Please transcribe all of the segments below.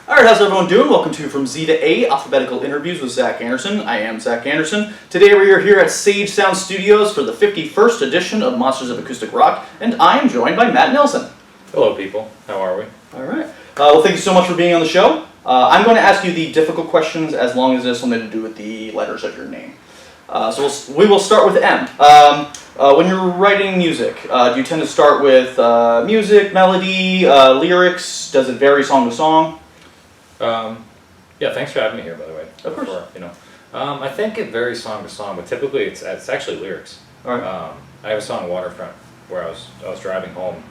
Alright, how's everyone doing? Welcome to From Z to A, Alphabetical Interviews with Zach Andersen. I am Zach Andersen. Today we are here at Sage Sound Studios for the 51st edition of Monsters of Acoustic Rock, and I am joined by Matt Nilsen. Hello people, how are we? Alright. Well, thank you so much for being on the show. I'm going to ask you the difficult questions as long as it has something to do with the letters of your name. We will start with M. When you're writing music, do you tend to start with music, melody, lyrics? Does it vary song to song? Yeah, thanks for having me here, by the way. Of course. I think it varies song to song, but typically it's actually lyrics. All right. I have a song, Waterfront, where I was driving home,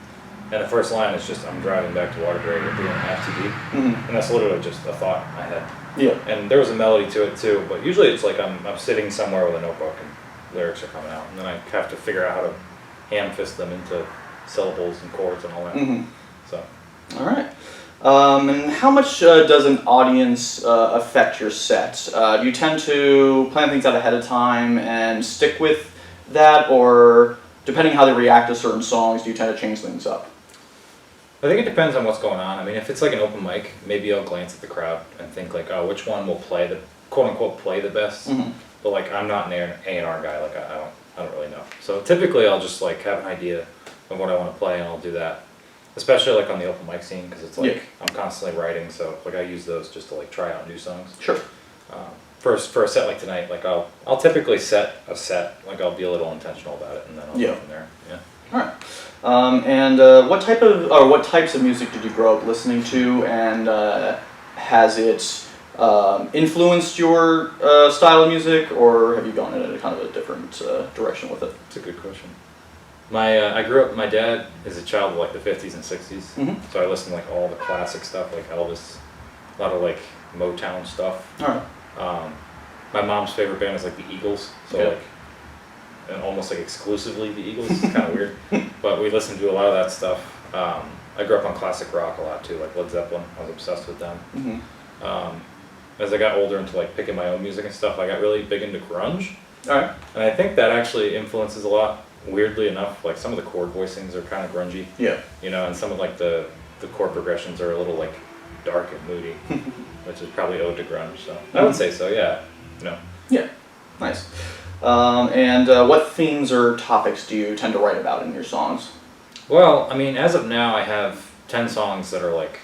and the first line is just, I'm driving back to Waterbury at 3.5 TD, and that's literally just a thought I had. Yeah. And there was a melody to it too, but usually it's like I'm sitting somewhere with a notebook and lyrics are coming out, and then I have to figure out how to hand fist them into syllables and chords and all that. So. All right. And how much does an audience affect your set? Do you tend to plan things out ahead of time and stick with that, or depending how they react to certain songs, do you tend to change things up? I think it depends on what's going on. I mean, if it's like an open mic, maybe I'll glance at the crowd and think like, oh, which one will play the quote unquote play the best. But like, I'm not an A&R guy. Like, I don't really know. So typically, I'll just like have an idea of what I want to play, and I'll do that. Especially like on the open mic scene, because it's like I'm constantly writing, so like I use those just to like try out new songs. Sure. For a set like tonight, like I'll typically set a set, like I'll be a little intentional about it, and then I'll go from there. Yeah. All right. And what types of music did you grow up listening to, and has it influenced your style of music, or have you gone in a kind of a different direction with it? That's a good question. I grew up, my dad is a child of like the 50s and 60s, so I listened to like all the classic stuff, like Elvis, a lot of like Motown stuff. All right. My mom's favorite band is like the Eagles, so like, and almost like exclusively the Eagles. It's kind of weird, but we listened to a lot of that stuff. I grew up on classic rock a lot too, like Led Zeppelin. I was obsessed with them. As I got older into like picking my own music and stuff, I got really big into grunge. All right. And I think that actually influences a lot. Weirdly enough, like some of the chord voicings are kind of grungy. Yeah. You know, and some of like the chord progressions are a little like dark and moody, which is probably ode to grunge. So I would say so. Yeah. No. Yeah. Nice. And what themes or topics do you tend to write about in your songs? Well, I mean, as of now, I have 10 songs that are like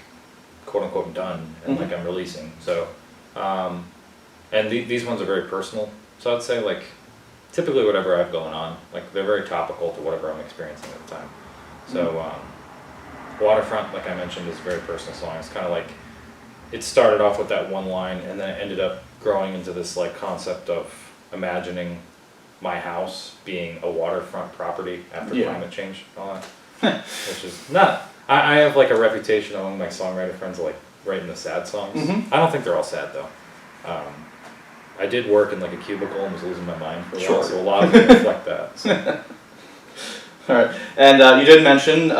quote unquote done and like I'm releasing. So, and these ones are very personal. So I'd say like. Typically whatever I have going on, like they're very topical to whatever I'm experiencing at the time. So Waterfront, like I mentioned, is a very personal song. It's kind of like, it started off with that one line and then it ended up growing into this like concept of imagining my house being a waterfront property after climate change and all that. Which is not, I have like a reputation among my songwriter friends of like writing the sad songs. I don't think they're all sad though. I did work in like a cubicle and was losing my mind for a while, so a lot of them reflect that. So. All right, and you did mention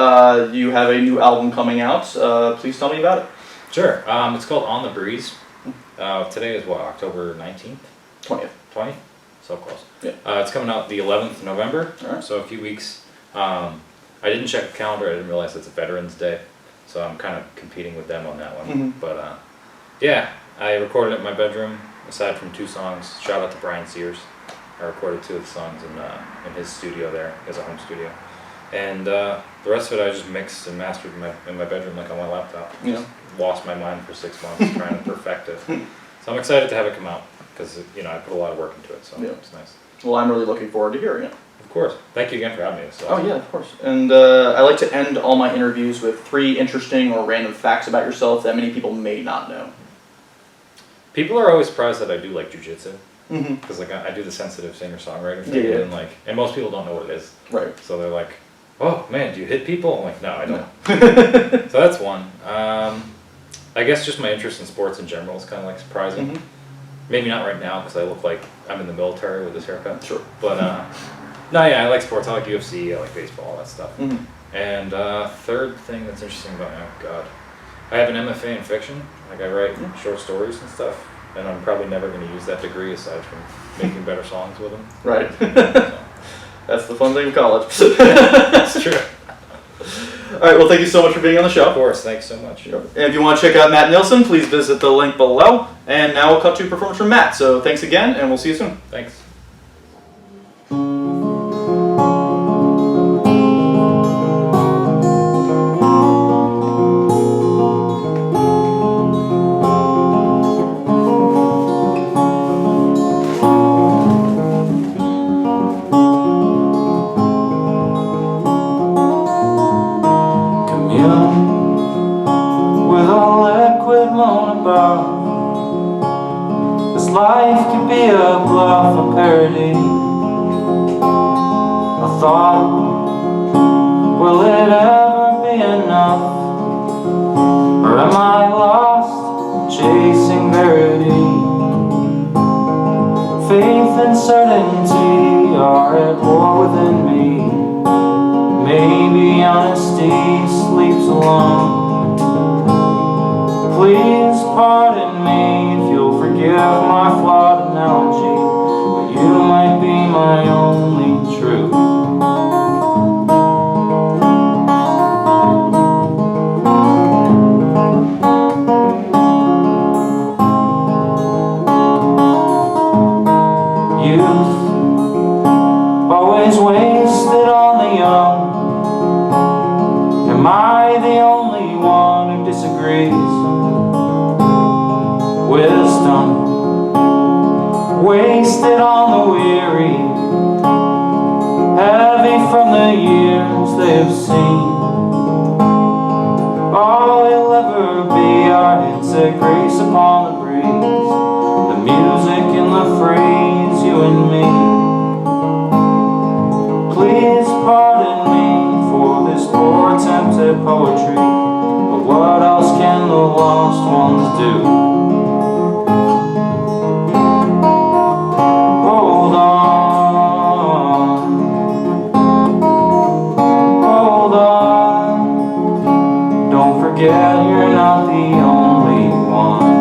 you have a new album coming out. Please tell me about it. Sure. It's called On the Breeze. Today is what, October 19th? 20th. 20th? So close. Yeah. It's coming out the 11th of November, so a few weeks. I didn't check the calendar. I didn't realize it's a Veterans Day, so I'm kind of competing with them on that one. But yeah, I recorded it in my bedroom. Aside from 2 songs, shout out to Brian Sears. I recorded 2 of the songs in his studio there. He has a home studio. And the rest of it I just mixed and mastered in my bedroom like on my laptop. Just lost my mind for 6 months trying to perfect it. So I'm excited to have it come out because I put a lot of work into it, so it's nice. Well, I'm really looking forward to hearing it. Of course. Thank you again for having me. So. Oh yeah, of course. And I like to end all my interviews with 3 interesting or random facts about yourself that many people may not know. People are always surprised that I do like jujitsu, because like I do the sensitive singer-songwriter thing, and most people don't know what it is. Right. So they're like, "Oh man, do you hit people?" I'm like, "No, I don't." So that's one. I guess just my interest in sports in general is kind of like surprising. Maybe not right now because I look like I'm in the military with this haircut. Sure. But no, yeah, I like sports. I like UFC. I like baseball, all that stuff. And third thing that's interesting about me, oh god. I have an MFA in fiction, like I write short stories and stuff, and I'm probably never going to use that degree aside from making better songs with them. Right. So. That's the fun thing of college. That's true. right, well, thank you so much for being on the Of show. course, thanks so much. And if you want to check out Matt Nilsen, please visit the link below. And now we'll cut to a performance from Matt. So thanks again, and we'll see you soon. Thanks. With a liquid moon above, this life could be a bluff, a parody, a thought. Will it ever be enough, or am I lost chasing verity? Faith and certainty are at war within me. Maybe honesty sleeps alone. Please pardon me if you'll forgive my flawed analogy, but you might be my only truth. Youth, always wasted on the young. Am I the only one who disagrees? Wisdom, wasted on the weary, heavy from the years they have seen. All we'll ever be are hits that grace upon the breeze, the music and the phrase, you and me. Please pardon me for this poor attempt at poetry, but what else can the lost ones do? Hold on, don't forget you're not the only one.